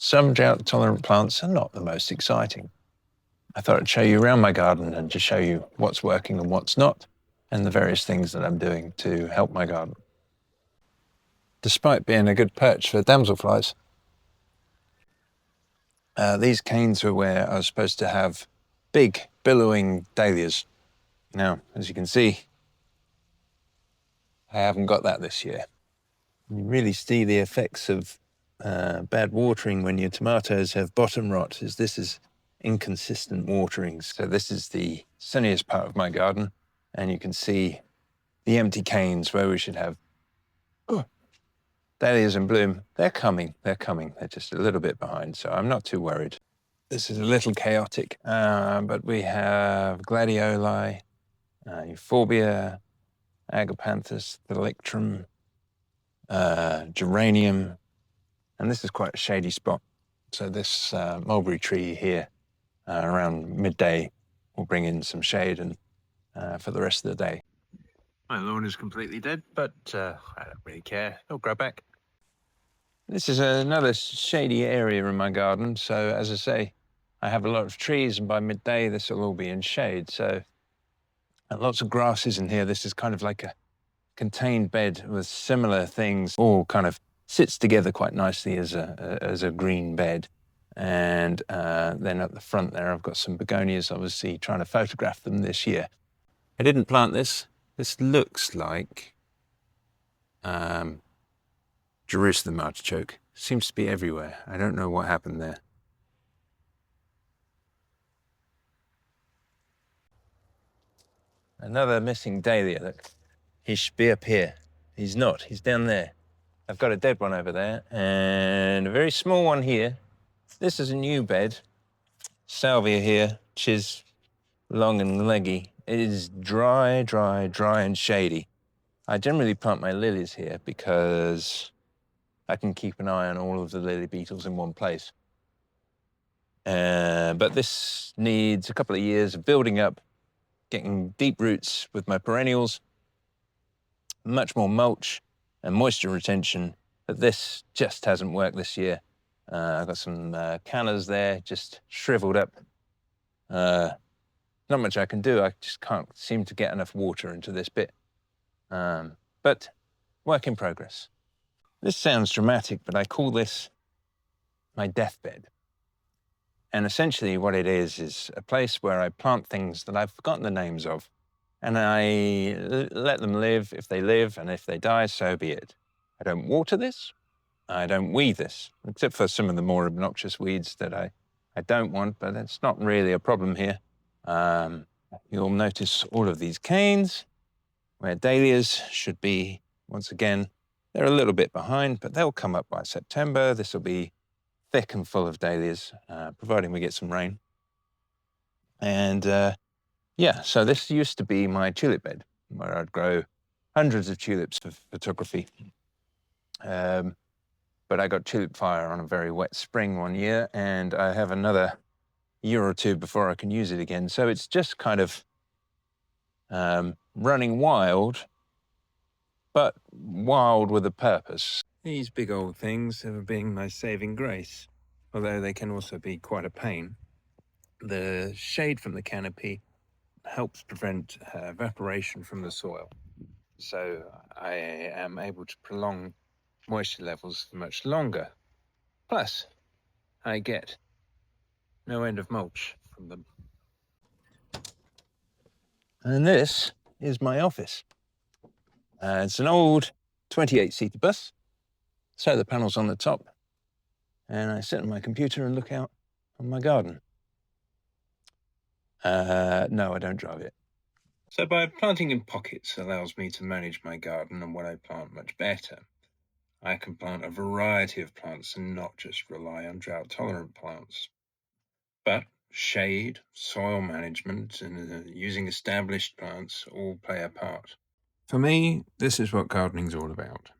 Some drought-tolerant plants are not the most exciting. I thought I'd show you around my garden and just show you what's working and what's not, and the various things that I'm doing to help my garden. Despite being a good perch for damselflies, these canes were where I was supposed to have big, billowing dahlias. Now, as you can see, I haven't got that this year. You really see the effects of bad watering when your tomatoes have bottom rot, as this is inconsistent watering. So this is the sunniest part of my garden, and you can see the empty canes where we should have dahlias in bloom. They're coming. They're just a little bit behind, so I'm not too worried. This is a little chaotic, but we have gladioli, euphorbia, agapanthus, thalictrum, geranium, and this is quite a shady spot. So this mulberry tree here around midday will bring in some shade and for the rest of the day. My lawn is completely dead, but I don't really care. It'll grow back. This is another shady area in my garden. So as I say, I have a lot of trees, and by midday this will all be in shade. So and lots of grasses in here. This is kind of like a contained bed with similar things, all kind of sits together quite nicely as a green bed. And then at the front there, I've got some begonias, obviously trying to photograph them this year. I didn't plant this. This looks like Jerusalem artichoke. Seems to be everywhere. I don't know what happened there. Another missing dahlia. Look, he should be up here. He's not. He's down there. I've got a dead one over there and a very small one here. This is a new bed. Salvia here, which is long and leggy. It is dry and shady. I generally plant my lilies here because I can keep an eye on all of the lily beetles in one place. But this needs a couple of years of building up, getting deep roots with my perennials, much more mulch and moisture retention, but this just hasn't worked this year. I've got some cannas there, just shriveled up. Not much I can do. I just can't seem to get enough water into this bit. But work in progress. This sounds dramatic, but I call this my deathbed. And essentially what it is a place where I plant things that I've forgotten the names of, and I let them live if they live, and if they die, so be it. I don't water this. I don't weed this, except for some of the more obnoxious weeds that I don't want, but that's not really a problem here. You'll notice all of these canes, where dahlias should be, once again, they're a little bit behind, but they'll come up by September. This will be thick and full of dahlias, providing we get some rain. And yeah, so this used to be my tulip bed, where I'd grow hundreds of tulips for photography. But I got tulip fire on a very wet spring one year, and I have another year or two before I can use it again. So it's just kind of running wild, but wild with a purpose. These big old things have been my saving grace, although they can also be quite a pain. The shade from the canopy helps prevent evaporation from the soil. So I am able to prolong moisture levels for much longer. Plus, I get no end of mulch from them. And this is my office. It's an old 28-seater bus, solar panels on the top, and I sit on my computer and look out on my garden. No, I don't drive it. So by planting in pockets allows me to manage my garden and what I plant much better. I can plant a variety of plants and not just rely on drought-tolerant plants. But shade, soil management, and using established plants all play a part. For me, this is what gardening's all about.